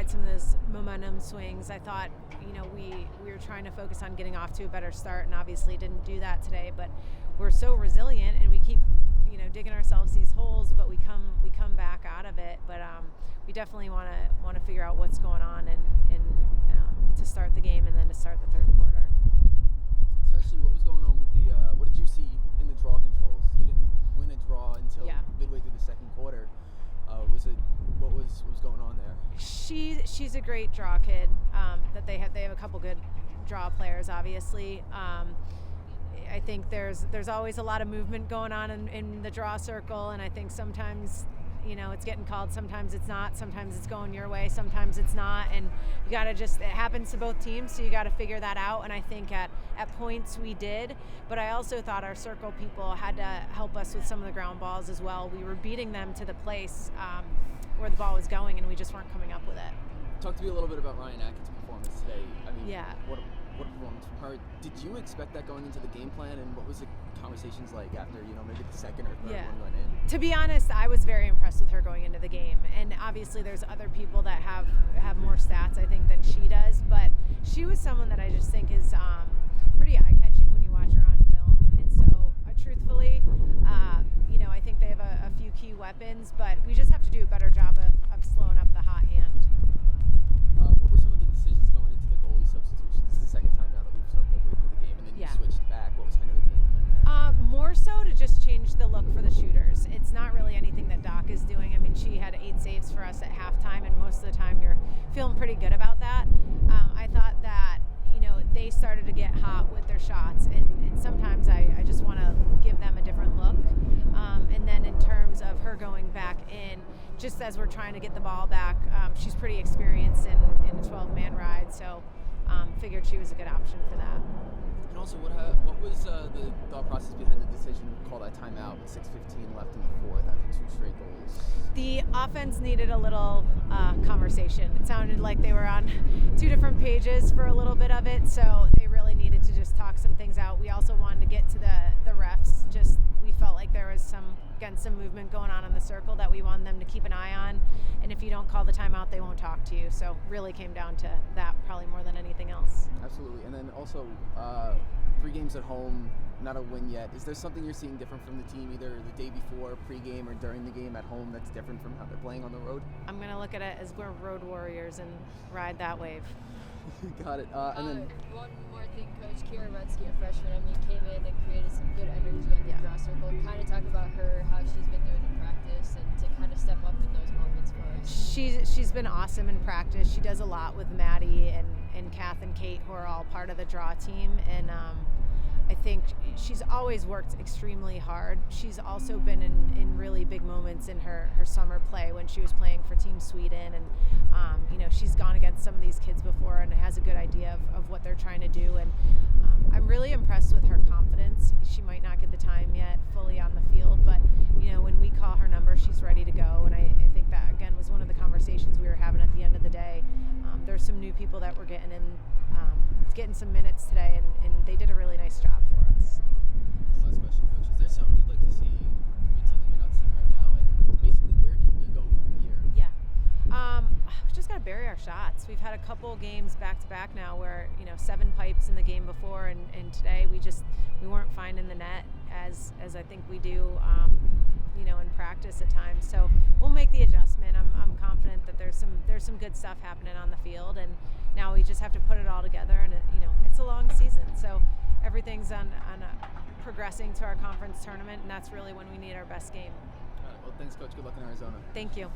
ride some of those momentum swings. I thought, we were trying to focus on getting off to a better start, and obviously didn't do that today. But we're so resilient, and we keep, digging ourselves these holes, but we come back out of it. But we definitely want to figure out what's going on and to start the game and then to start the third quarter. Especially what was going on with the what did you see in the draw controls? You didn't win a draw until midway through the second quarter. What was going on there? She's a great draw kid. That they have a couple good draw players, obviously. I think there's always a lot of movement going on in the draw circle, and I think sometimes it's getting called, sometimes it's not, sometimes it's going your way, sometimes it's not, and you gotta it happens to both teams, so you gotta figure that out. And I think at points we did, but I also thought our circle people had to help us with some of the ground balls as well. We were beating them to the place where the ball was going, and we just weren't coming up with it. Talk to me a little bit about Ryan Atkin's performance today. I mean, yeah. What a performance from her. Did you expect that going into the game plan, and what was the conversations like after, maybe the second or third one went in? To be honest, I was very impressed with her going into the game, and obviously there's other people that have more stats, I think, than she does, but she was someone that I just think is pretty eye-catching when you watch her on film. And so truthfully, I think they have a few key weapons, but we just have to do a better job of slowing up the hot hand. What were some of the decisions going into the goalie substitutions? This is the second time now that we've subbed midway through the game, and then you switched back. What was kind of the game plan there? More so to just change the look for the shooters. It's not really anything that Doc is doing. I mean, she had 8 saves for us at halftime, and most of the time you're feeling pretty good about that. I thought that, they started to get hot with their shots, and sometimes I just want to give them a different look. And then in terms of her going back in, just as we're trying to get the ball back, she's pretty experienced in a 12-man ride, so figured she was a good option for that. And also, what was the thought process behind the decision to call that timeout with 6:15 left in the fourth after 2 straight goals? The offense needed a little conversation. It sounded like they were on 2 different pages for a little bit of it, so they really needed to just talk some things out. We also wanted to get to the refs. We felt like there was some movement going on in the circle that we wanted them to keep an eye on, and if you don't call the timeout, they won't talk to you. So really came down to that probably more than anything else. Absolutely. And then also 3 games at home, not a win yet. Is there something you're seeing different from the team, either the day before, pregame, or during the game at home, that's different from how they're playing on the road? I'm going to look at it as we're road warriors and ride that wave. Got it. And then one more thing, Coach. Kira Rutsky, a freshman, came in and created some good energy on the draw circle. Kind of talk about her, how she's been doing in practice, and to kind of step up in those moments for us. She's been awesome in practice. She does a lot with Maddie and Kath and Kate, who are all part of the draw team, and I think she's always worked extremely hard. She's also been in really big moments in her summer play when she was playing for Team Sweden, and she's gone against some of these kids before and has a good idea of what they're trying to do, and I'm really impressed with her confidence. She might not get the time yet fully on the field, but when we call her number, she's ready to go, and I think that again was one of the conversations we were having at the end of the day. There's some new people that we're getting in, getting some minutes today, and they did a really nice job for us. Last question, Coach. Is there something you'd like to see from your team that you're not seeing right now, and basically where can we go from here? Yeah. We just got to bury our shots. We've had a couple games back-to-back now where, 7 pipes in the game before, and today we weren't finding the net as I think we do, in practice at times. So we'll make the adjustment. I'm confident that there's some good stuff happening on the field, and now we just have to put it all together, and it's a long season. So everything's on progressing to our conference tournament, and that's really when we need our best game. All right, well, thanks, Coach. Good luck in Arizona. Thank you.